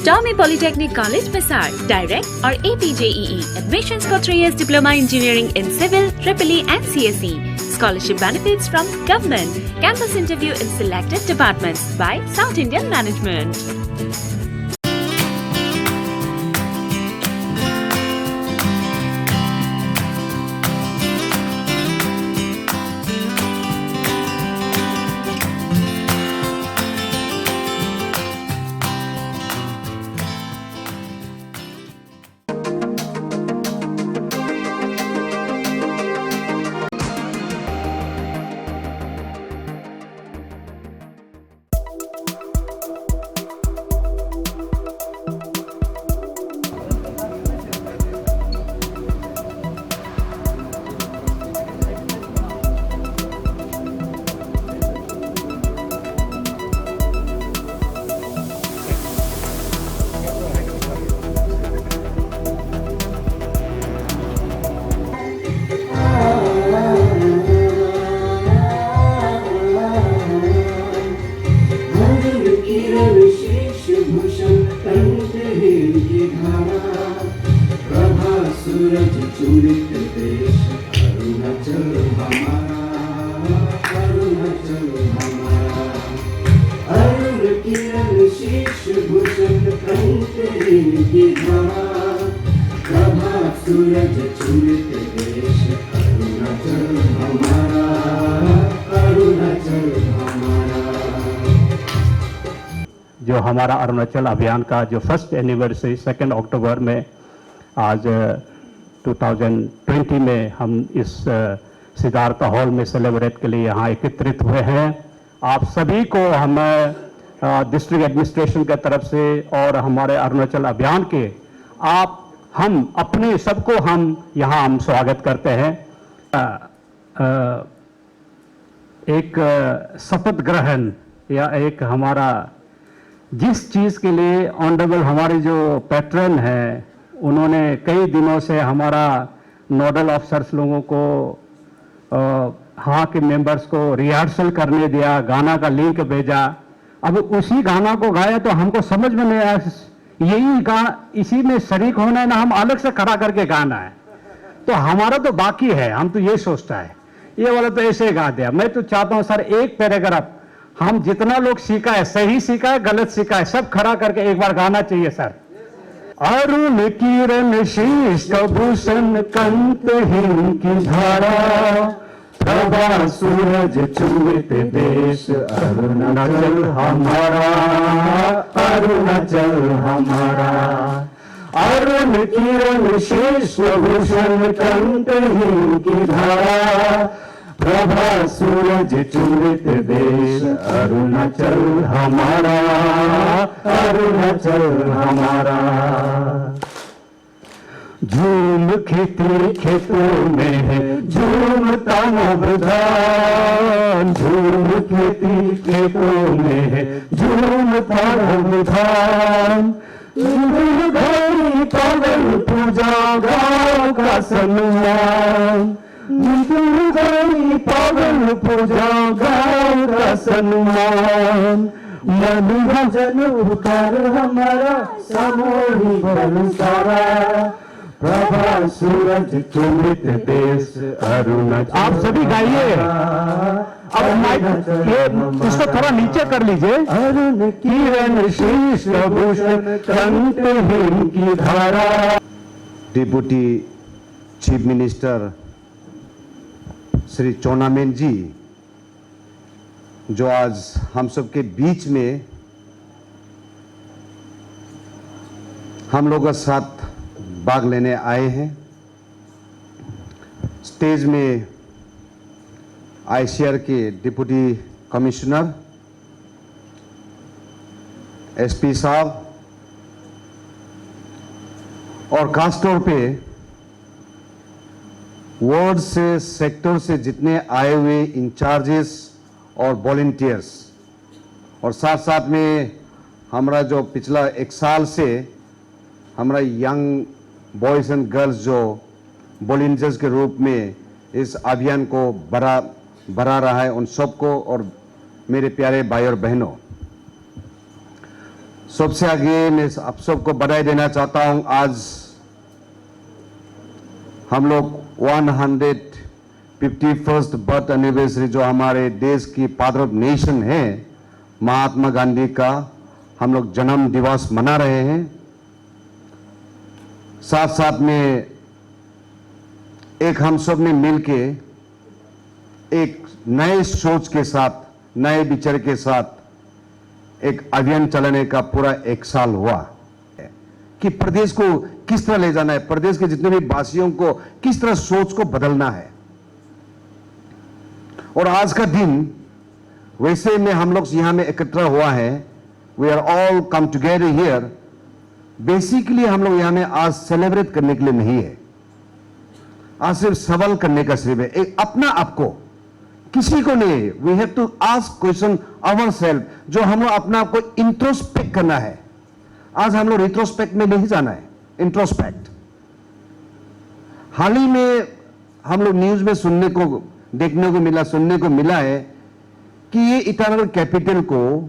Tommy Polytechnic College, Pasar. Direct or APJEE. Admissions for 3 years Diploma Engineering in Civil, EEE and CSE. Scholarship benefits from government. Campus interview in selected departments by South Indian Management. जो हमारा अरुणाचल अभियान का जो first anniversary 2 अक्टूबर में आज 2020 में हम इस सिद्धार्थ हॉल में सेलिब्रेट के लिए यहाँ एकत्रित हुए हैं। आप सभी को हम डिस्ट्रिक्ट एडमिनिस्ट्रेशन के तरफ से और हमारे अरुणाचल अभियान के हम अपने सबको हम यहाँ हम स्वागत करते हैं। एक शपथ ग्रहण या एक हमारा जिस चीज़ के लिए ऑनरेबल हमारे जो पैट्रन है उन्होंने कई दिनों से हमारा नोडल ऑफिसर्स लोगों को हाँ के मेंबर्स को रिहर्सल करने दिया, गाना का लिंक भेजा। अब उसी गाना को गाया तो हमको समझ में नहीं आया यही गाना इसी में शरीक होना है ना, हम अलग से खड़ा करके गाना है। तो हमारा तो बाकी है, हम तो ये सोचता है ये वाला तो ऐसे गा दिया। मैं तो चाहता हूँ सर एक पैराग्राफ हम जितना लोग सीखा है, सही सीखा है गलत सीखा है, सब खड़ा करके एक बार गाना चाहिए सर। अरुण किरण शीश भूषण कंतहीन की धारा, प्रभा सूरज चुमित देश अरुणाचल हमारा, अरुणाचल हमारा। अरुण किरण शीश भूषण कंतहीन की धारा, प्रभा सूरज चुमित देश अरुणाचल हमारा, अरुणाचल हमारा। झूम खेती खेतों में है झूमता नवधान, झूम खेती खेतों में है झूमता नवधान। घड़ी पवन पूजा गाँव का सम्मान, घड़ी पवन पूजा गाँव का सम्मान। मन भजन कर हमारा समूही बल सारा, प्रभा सूरज चुमित देश अरुणाचल। आप सभी गाइए। अब माइक ये इसको थोड़ा नीचे कर लीजिए। अरुण किरण शीश भूषण कंतहीन की धारा। डिप्टी चीफ मिनिस्टर श्री चोना मेन जी जो आज हम सबके बीच में हम लोगों के साथ भाग लेने आए हैं। स्टेज में आईसीआर के डिप्टी कमिश्नर एसपी साहब और खासतौर पे वार्ड से सेक्टर से जितने आए हुए इंचार्जेस और वॉलंटियर्स और साथ साथ में हमारा जो पिछला एक साल से हमारा यंग बॉयज़ एंड गर्ल्स जो वॉलंटियर्स के रूप में इस अभियान को बढ़ा रहा है, उन सबको और मेरे प्यारे भाई और बहनों, सबसे आगे मैं आप सबको बधाई देना चाहता हूं। आज हम लोग 151st बर्थ एनिवर्सरी जो हमारे देश की फादर ऑफ नेशन है महात्मा गांधी का हम लोग जन्म दिवस मना रहे हैं। साथ साथ में एक हम सब ने मिलके एक नए सोच के साथ, नए विचार के साथ एक अभियान चलाने का पूरा 1 साल हुआ कि प्रदेश को किस तरह ले जाना है, प्रदेश के जितने भी वासियों को किस तरह सोच को बदलना है। और आज का दिन वैसे में हम लोग यहां में एकत्र हुआ है, we are all come together here, basically हम लोग यहां में आज सेलिब्रेट करने के लिए नहीं है, आज सिर्फ सवाल करने का सिर्फ है, एक अपना आपको, किसी को नहीं। We have to ask question our self, जो हम लोग अपना आपको इंट्रोस्पेक्ट करना है। आज हम लोग रिट्रोस्पेक्ट में नहीं जाना है, इंट्रोस्पेक्ट। हाल ही में हम लोग न्यूज में सुनने को मिला है कि ये ईटानगर कैपिटल को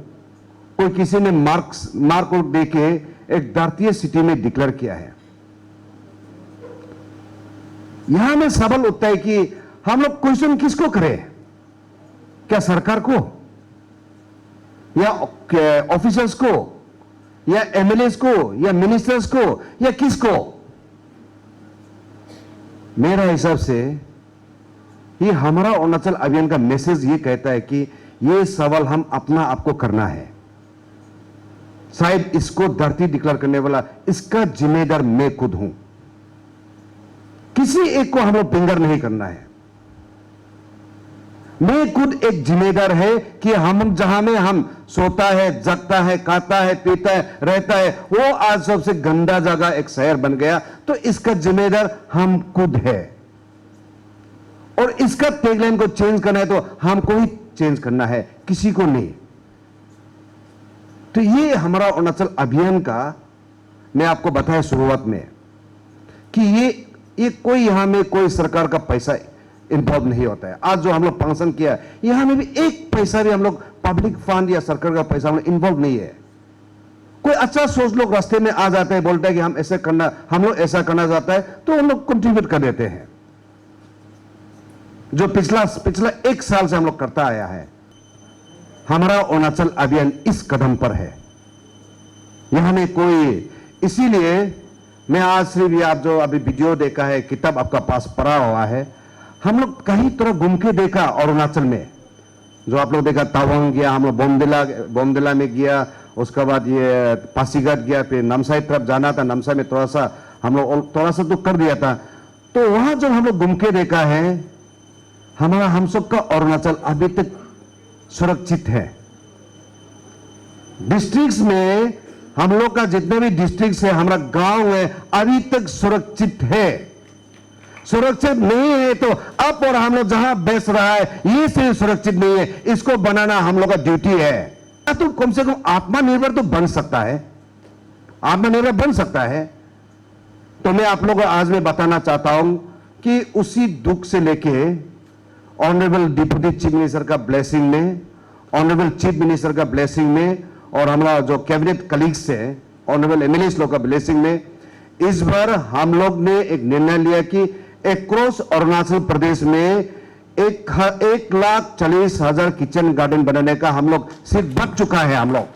कोई किसी ने मार्क दे के एक भारतीय सिटी में डिक्लेयर किया है। यहां में सवाल उठता है कि हम लोग क्वेश्चन किसको करें, क्या सरकार को या ऑफिसर्स को या एमएलएस को या मिनिस्टर्स को या किसको? मेरा हिसाब से ये हमारा अरुणाचल अभियान का मैसेज ये कहता है कि ये सवाल हम अपना आपको करना है। शायद इसको धरती डिक्लेयर करने वाला इसका जिम्मेदार मैं खुद हूं, किसी एक को हम लोग फिंगर नहीं करना है। मैं खुद एक जिम्मेदार है कि हम जहां में हम सोता है, जगता है, खाता है, पीता है, रहता है, वो आज सबसे गंदा जगह एक शहर बन गया, तो इसका जिम्मेदार हम खुद है। और इसका टैगलाइन को चेंज करना है तो हमको ही चेंज करना है, किसी को नहीं। तो ये हमारा अरुणाचल अभियान का मैं आपको बताया शुरुआत में कि ये कोई यहां में कोई सरकार का पैसा इन्वॉल्व नहीं होता है। आज जो हम लोग फंक्शन किया यहां में भी एक पैसा भी हम लोग पब्लिक फंड या सरकार का पैसा हम लोग इन्वॉल्व नहीं है। कोई अच्छा सोच लोग रास्ते में आ जाता है, बोलता है कि हम ऐसे करना, हम लोग ऐसा करना चाहता है, तो हम लोग कंट्रीब्यूट कर देते हैं। जो पिछला 1 साल से हम लोग करता आया है, हमारा अरुणाचल अभियान इस कदम पर है। यहां में कोई, इसीलिए मैं आज सिर्फ ये आप जो अभी वीडियो देखा है, किताब आपका पास पढ़ा हुआ है, हम लोग कहीं तरह घूम के देखा अरुणाचल में। जो आप लोग देखा तावांग गया, हम लोग बोमदिला में गया, उसके बाद ये पासीघाट गया, फिर नामसाई तरफ जाना था, नामसाई में थोड़ा सा हम लोग थोड़ा सा तो कर दिया था। तो वहां जब हम लोग घूम के देखा है, हमारा हम सबका अरुणाचल अभी तक सुरक्षित है। डिस्ट्रिक्ट्स में हम लोग का जितने भी डिस्ट्रिक्ट है, हमारा गांव है, अभी तक सुरक्षित है। सुरक्षित नहीं है तो अब और हम लोग जहां बैठ रहा है ये सिर्फ सुरक्षित नहीं है, इसको बनाना हम लोग का ड्यूटी है। तो कम से कम आत्मनिर्भर तो बन सकता है, आत्मनिर्भर बन सकता है। तो मैं आप लोगों को आज मैं बताना चाहता हूं कि उसी दुख से लेके ऑनरेबल डिप्टी चीफ मिनिस्टर का ब्लेसिंग में, ऑनरेबल चीफ मिनिस्टर का ब्लेसिंग में, और हमारा जो कैबिनेट कलीग्स है, ऑनरेबल एमएलएस लोग का ब्लेसिंग में, इस बार हम लोग ने एक निर्णय लिया कि अक्रॉस अरुणाचल प्रदेश में 1,40,000 किचन गार्डन बनाने का हम लोग सिर्फ बच चुका है हम लोग,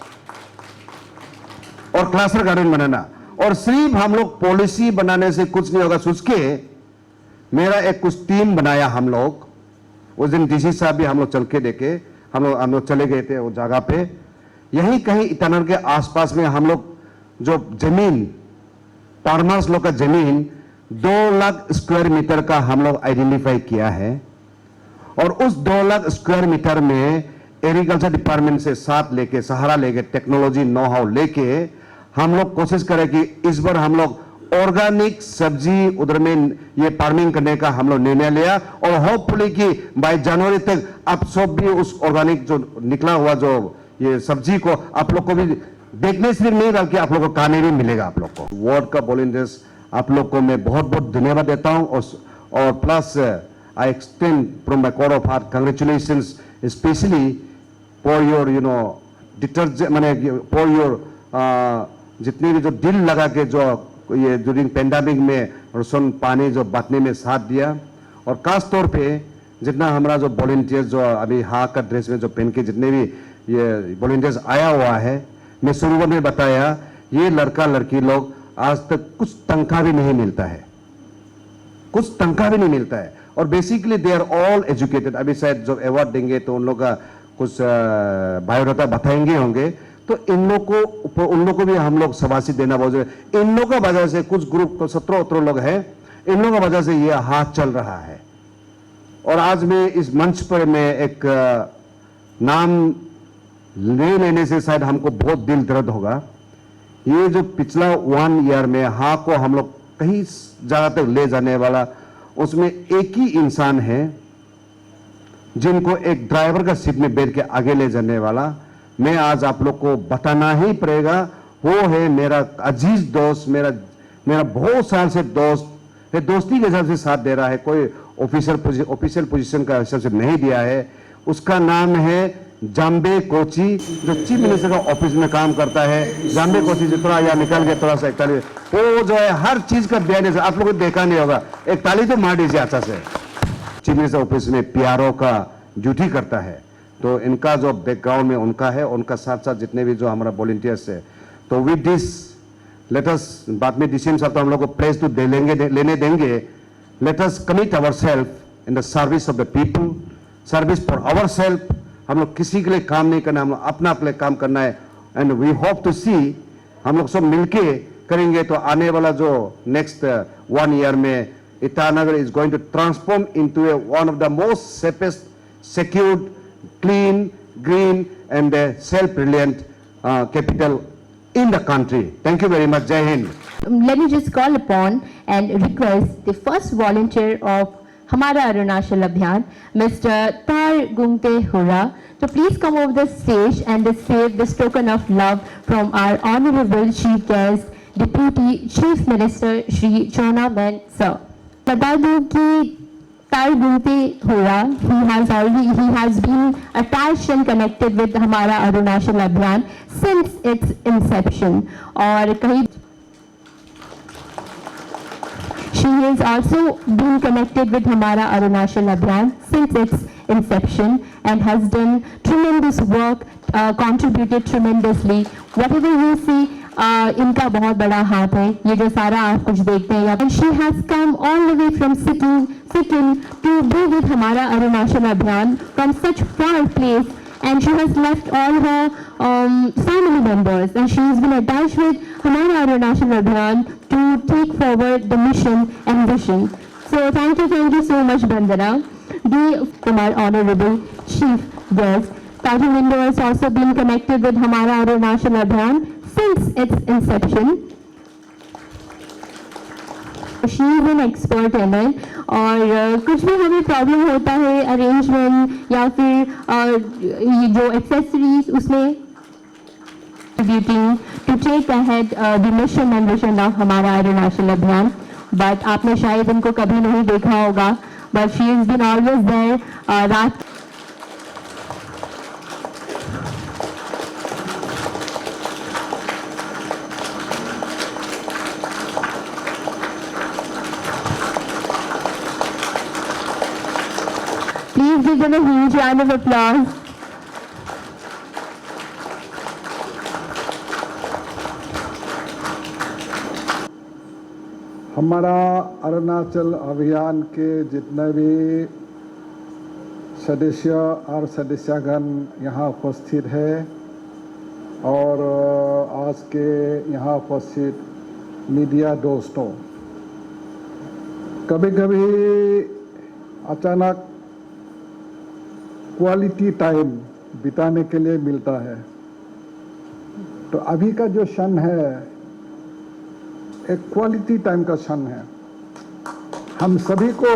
और क्लस्टर गार्डन बनाना। और सिर्फ हम लोग पॉलिसी बनाने से कुछ नहीं होगा, सोच के मेरा एक कुछ टीम बनाया हम लोग। उस दिन डीसी साहब भी हम लोग चल के देखे, हम लोग चले गए थे उस जगह पे। यहीं कहीं ईटानगर के आसपास में हम लोग जो जमीन, फार्मर्स लोग का जमीन 2 लाख स्क्वायर मीटर का हम लोग आइडेंटिफाई किया है। और उस 2 लाख स्क्वायर मीटर में एग्रीकल्चर डिपार्टमेंट से साथ लेके, सहारा लेके, टेक्नोलॉजी नो हाउ लेके हम लोग कोशिश करें कि इस बार हम लोग ऑर्गेनिक सब्जी उधर में ये फार्मिंग करने का हम लोग निर्णय लिया। और होपफुली कि बाय जनवरी तक आप सब भी उस ऑर्गेनिक जो निकला हुआ जो ये सब्जी को आप लोग को भी देखने से नहीं, बल्कि आप लोग को खाने भी मिलेगा। आप लोग को वर्ल्ड का वॉलंटियर्स आप लोग को मैं बहुत बहुत धन्यवाद देता हूं। और plus I extend from my core of heart congratulations specially for your detergent, माने फॉर योर जितने भी जो दिल लगा के जो ये ड्यूरिंग पेंडेमिक में राशन पानी जो बांटने में साथ दिया, और खास तौर पे जितना हमारा जो वॉलंटियर्स जो अभी हाँ का ड्रेस में जो पहन के जितने भी ये वॉलंटियर्स आया हुआ है, मैं शुरू में बताया ये लड़का लड़की लोग आज तक कुछ तनख्वाह भी नहीं मिलता है, कुछ तनख्वाह भी नहीं मिलता है, और basically they are all educated. अभी शायद जब अवार्ड देंगे तो उन लोग का कुछ बायोडाटा बताएंगे होंगे, तो इन लोग को उन लोग को भी हम लोग शाबाशी देना बहुत जरूरी। इन लोगों का वजह से कुछ ग्रुप 17-18 लोग हैं, इन लोगों का वजह से ये हाथ चल रहा है। और आज मैं इस मंच पर मैं एक नाम ले लेने से शायद हमको बहुत दिल दर्द होगा। ये जो पिछला 1 ईयर में हाँ को हम लोग कहीं जगह तक ले जाने वाला, उसमें एक ही इंसान है जिनको एक ड्राइवर का सीट में बैठ के आगे ले जाने वाला, मैं आज आप लोग को बताना ही पड़ेगा, वो है मेरा अजीज दोस्त, मेरा बहुत साल से दोस्त है, दोस्ती के हिसाब से साथ दे रहा है, कोई ऑफिशियल पोजीशन का हिसाब से नहीं दिया है। उसका नाम है जाम्बे कोची, जो चीफ मिनिस्टर का ऑफिस में काम करता है। जाम्बे कोची जितना यहाँ निकल गया थोड़ा सा, एक ताली, वो जो है हर चीज का बयान है, आप लोगों को देखा नहीं होगा, एक ताली तो मार दीजिए अच्छा से। चीफ मिनिस्टर ऑफिस में पीआरओ का ड्यूटी करता है, तो इनका जो बैकग्राउंड में उनका है, उनका साथ साथ जितने भी जो हमारा वॉलंटियर्स है, तो विद दिस लेट अस, बाद में डिसीजन साहब तो हम लोग को प्लेस तो लेने देंगे, let us commit ourselves in the service of the people, service for ourselves. हम लोग किसी के लिए काम नहीं करना, हम लोग अपना अपने काम करना है, एंड वी होप टू सी हम लोग सब मिलके करेंगे तो आने वाला जो नेक्स्ट 1 ईयर में Itanagar is going to transform into a one of the most safest, secured, clean, green and self-reliant capital in the country. Thank you very much. Jai Hind. Let me just call upon and request the first volunteer of Hamara Arunachal Abhiyan, Mr. Tar Gungte Hura, to please come over the stage and receive this token of love from our Honorable Chief Guest, Deputy Chief Minister Shri Chona Ben Sir. बता दूं कि Tar Gungte Hura, he has been attached and connected with Hamara Arunachal Abhiyan since its inception. और कहीं she has also been connected with Hamara Arunachal Abhiyan since its inception and has done tremendous work, contributed tremendously. Whatever you see, इनका बहुत बड़ा हाथ है, ये जो सारा आप कुछ देखते हैं। And she has come all the way from Sikkim to be with Hamara Arunachal Abhiyan from such far place, and she has left all her family members, and she has been attached with Hamara Arunachal Abhiyan to take forward the mission and vision. So thank you so much, Bandana. From our honorable chief guest, Tajul Indo has also been connected with Hamara Arunachal Abhiyan since its inception. She is an expert in it, और कुछ भी हमें problem होता है arrangement या फिर ये जो एक्सेसरीज उसमें to take ahead the mission and vision of हमारा Arunachal Abhiyan. But आपने शायद इनको कभी नहीं देखा होगा, but she has been always there. रात Please give them a huge round of applause. हमारा अरुणाचल अभियान के जितने भी सदस्य और सदस्यगण यहाँ उपस्थित है और आज के यहाँ उपस्थित मीडिया दोस्तों, कभी कभी अचानक क्वालिटी टाइम बिताने के लिए मिलता है, तो अभी का जो क्षण है एक क्वालिटी टाइम का क्षण है। हम सभी को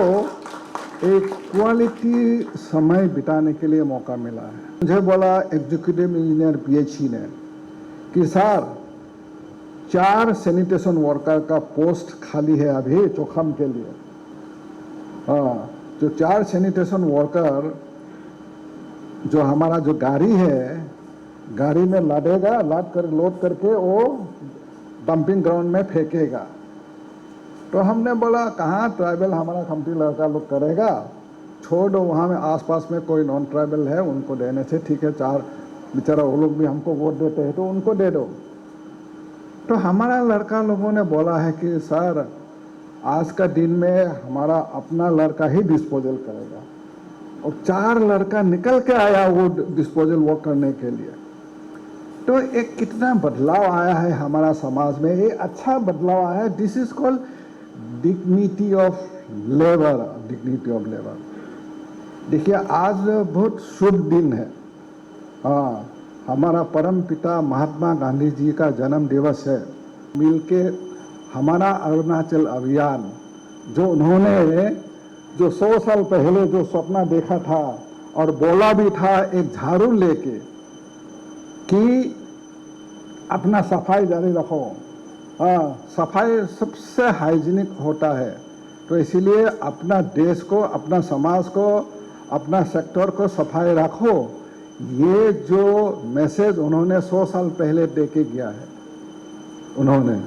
एक क्वालिटी समय बिताने के लिए मौका मिला है। मुझे बोला एग्जीक्यूटिव इंजीनियर पीएचई ने कि सर 4 सैनिटेशन वर्कर का पोस्ट खाली है अभी चौखाम के लिए। जो 4 सैनिटेशन वर्कर जो हमारा जो गाड़ी है गाड़ी में लादेगा, लोड करके वो डंपिंग ग्राउंड में फेंकेगा। तो हमने बोला कहाँ ट्राइबल हमारा कंपनी लड़का लोग करेगा, छोड़ दो, वहाँ में आसपास में कोई नॉन ट्राइबल है उनको देने से ठीक है, 4 बेचारा वो लोग भी हमको वोट देते हैं तो उनको दे दो। तो हमारा लड़का लोगों ने बोला है कि सर आज का दिन में हमारा अपना लड़का ही डिस्पोजल करेगा, और 4 लड़का निकल के आया वो डिस्पोजल वो करने के लिए। तो एक कितना बदलाव आया है हमारा समाज में, ये अच्छा बदलाव आया है। This is called dignity of labour, dignity of labour. देखिए आज बहुत शुभ दिन है, हाँ, हमारा परम पिता महात्मा गांधी जी का जन्म दिवस है। मिलके हमारा अरुणाचल अभियान जो उन्होंने जो 100 साल पहले जो सपना देखा था और बोला भी था एक झाड़ू लेके कि अपना सफाई जारी रखो, हाँ, सफाई सबसे हाइजीनिक होता है। तो इसीलिए अपना देश को, अपना समाज को, अपना सेक्टर को सफाई रखो, ये जो मैसेज उन्होंने 100 साल पहले दे के गया है उन्होंने।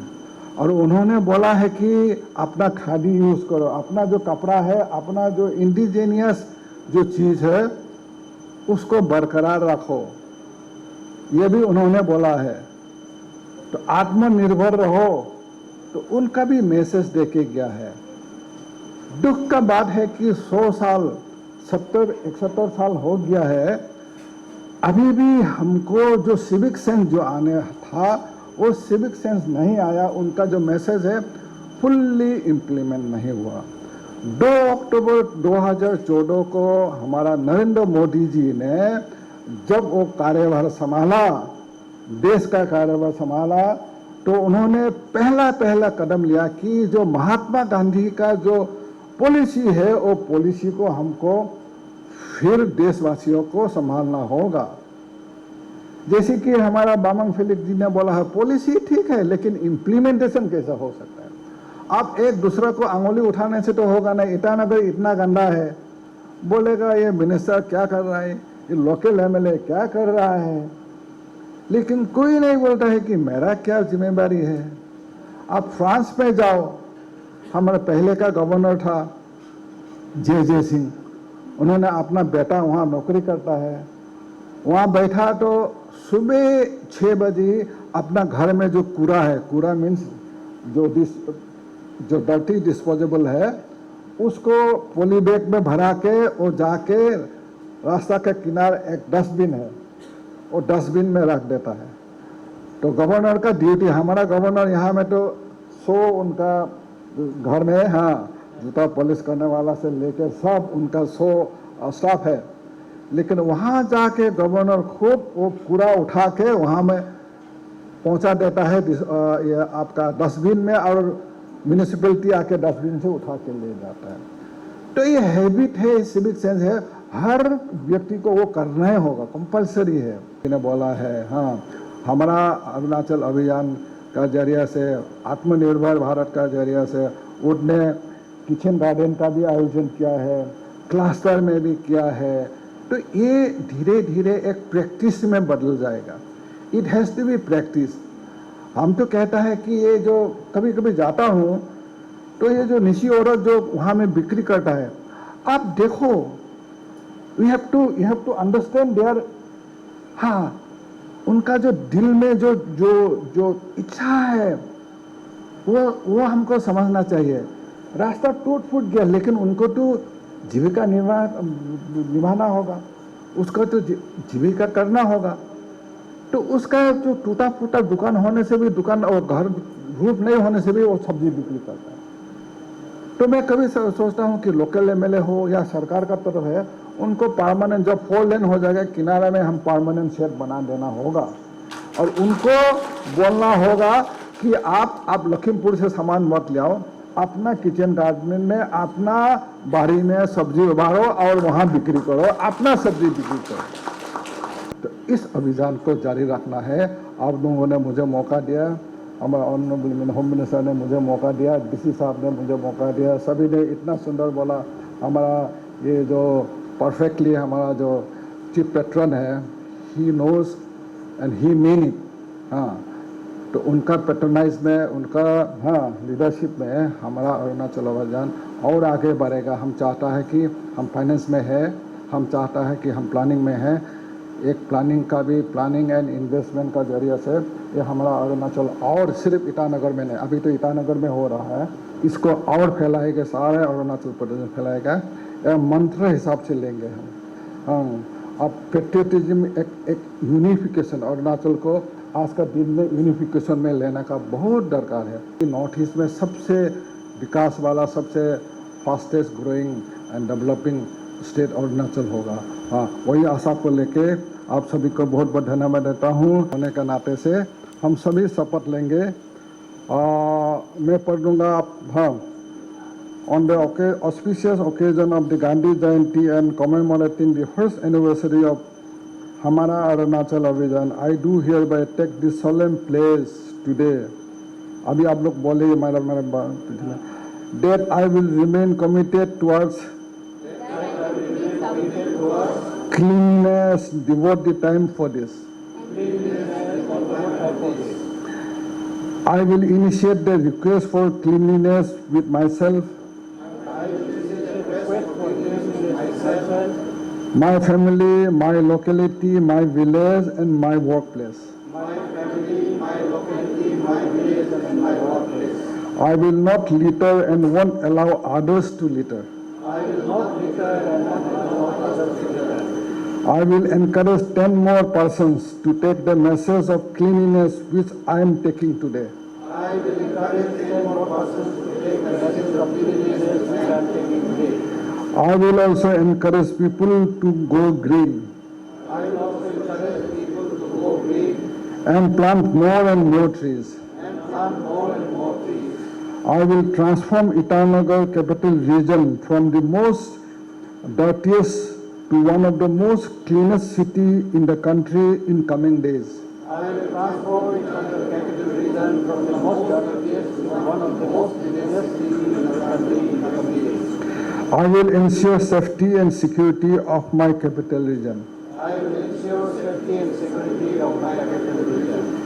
और उन्होंने बोला है कि अपना खादी यूज करो, अपना जो कपड़ा है, अपना जो इंडिजीनियस जो चीज है उसको बरकरार रखो, ये भी उन्होंने बोला है। तो आत्मनिर्भर रहो, तो उनका भी मैसेज दे के गया है। दुख का बात है कि 100 साल 71 साल हो गया है, अभी भी हमको जो सिविक सेंस जो आने था वो सिविक सेंस नहीं आया। उनका जो मैसेज है फुल्ली इम्प्लीमेंट नहीं हुआ। 2 अक्टूबर 2014 को हमारा नरेंद्र मोदी जी ने जब वो कार्यभार संभाला, देश का कार्यभार संभाला, तो उन्होंने पहला कदम लिया कि जो महात्मा गांधी का जो पॉलिसी है वो पॉलिसी को हमको फिर देशवासियों को संभालना होगा। जैसे कि हमारा बामंग फेलिक्स जी ने बोला है, पॉलिसी ठीक है लेकिन इम्प्लीमेंटेशन कैसा हो सकता है। आप एक दूसरे को अंगुली उठाने से तो होगा नहीं। ईटानगर इतना गंदा है, बोलेगा ये मिनिस्टर क्या कर रहा है, ये लोकल एमएलए क्या कर रहा है, लेकिन कोई नहीं बोलता है कि मेरा क्या जिम्मेदारी है। आप फ्रांस में जाओ, हमारे पहले का गवर्नर था जे सिंह, उन्होंने अपना बेटा वहाँ नौकरी करता है, वहाँ बैठा तो सुबह 6 बजे अपना घर में जो कूड़ा है, कूड़ा मीन्स जो डर्टी डिस्पोजेबल है, उसको पॉली बैग में भरा के वो जाके रास्ता के किनारे एक डस्टबिन है, वो डस्टबिन में रख देता है। तो गवर्नर का ड्यूटी, हमारा गवर्नर यहाँ में तो 100 उनका घर में, हाँ, जूता पॉलिश करने वाला से लेकर सब उनका 100 स्टाफ है, लेकिन वहाँ जाके गवर्नर खूब वो कूड़ा उठा के वहाँ में पहुँचा देता है ये आपका डस्टबिन में, और म्यूनिसिपैलिटी आके डस्टबिन से उठा के ले जाता है। तो ये हैबिट है, सिविक सेंस है, हर व्यक्ति को वो करना ही होगा, कंपलसरी है। मैंने बोला है, हाँ, हमारा अरुणाचल अभियान का जरिया से, आत्मनिर्भर भारत का जरिया से उन्होंने किचन गार्डन का भी आयोजन किया है, क्लस्टर में भी किया है। तो ये धीरे धीरे एक प्रैक्टिस में बदल जाएगा। It has to be practice. हम तो कहता है कि ये जो कभी कभी जाता हूँ तो ये जो निशी औरत जो वहाँ में बिक्री करता है, आप देखो, you have to understand there, हाँ, उनका जो दिल में जो जो जो इच्छा है वो हमको समझना चाहिए। रास्ता टूट फूट गया, लेकिन उनको तो जीविका निभाना होगा, उसका तो जीविका करना होगा। तो उसका जो टूटा फूटा दुकान होने से भी, दुकान और घर रूप नहीं होने से भी वो सब्जी बिक्री करता है। तो मैं कभी सोचता हूँ कि लोकल एमएलए हो या सरकार का तरफ है, उनको परमानेंट, जब 4 लेन हो जाएगा किनारे में हम परमानेंट शेड बना देना होगा, और उनको बोलना होगा कि आप लखीमपुर से सामान मत ले आओ, अपना किचन गार्डन में, अपना बाड़ी में सब्जी उगाओ और वहाँ बिक्री करो, अपना सब्जी बिक्री करो। तो इस अभियान को जारी रखना है। आप लोगों ने मुझे मौका दिया, हमारा ऑनरेबल होम मिनिस्टर ने मुझे मौका दिया, डीसी साहब ने मुझे मौका दिया, सभी ने इतना सुंदर बोला। हमारा ये जो परफेक्टली हमारा जो चीफ पेट्रन है, he knows and he mean it. हाँ, तो उनका पैटर्नाइज में, उनका लीडरशिप में हमारा अरुणाचल अभियान और आगे बढ़ेगा। हम चाहता है कि हम फाइनेंस में है, हम चाहता है कि हम प्लानिंग में है। एक प्लानिंग का भी, प्लानिंग एंड इन्वेस्टमेंट का जरिए से ये हमारा अरुणाचल और सिर्फ ईटानगर में नहीं, अभी तो ईटानगर में हो रहा है, इसको और फैलाएगा, सारे अरुणाचल प्रदेश में फैलाएगा। यह मंत्र हिसाब से लेंगे हम। अब पेट्रियटिज्म एक यूनिफिकेशन, अरुणाचल को आज का दिन में यूनिफिकेशन में लेने का बहुत दरकार है। नॉर्थ ईस्ट में सबसे विकास वाला, सबसे fastest growing and developing state Arunachal होगा। हाँ, वही आशा को लेके आप सभी को बहुत बहुत धन्यवाद देता हूँ। होने के नाते से हम सभी शपथ लेंगे। मैं पढ़ दूँगा आप। हाँ, on the auspicious occasion of the Gandhi Jayanti and commemorating the first anniversary of Hamara Arunachal Abhijan, I do hereby take this solemn pledge today. अभी आप लोग बोले that I will remain committed towards cleanliness, devote the time for this. I will initiate the request for cleanliness with myself, my family, my locality, my village, and my workplace. I will not litter and won't allow others to litter. I will encourage 10 more persons to take the message of cleanliness which I am taking today. I will also encourage people to go green. And plant more and more trees. I will transform Itanagar capital region from the most dirtiest to one of the most cleanest city in the country in coming days. I will transform Itanagar capital region from the most dirtiest to one of the most cleanest cities in the country in the coming days. I will ensure safety and security of my capital region. I will ensure safety and security of my capital region.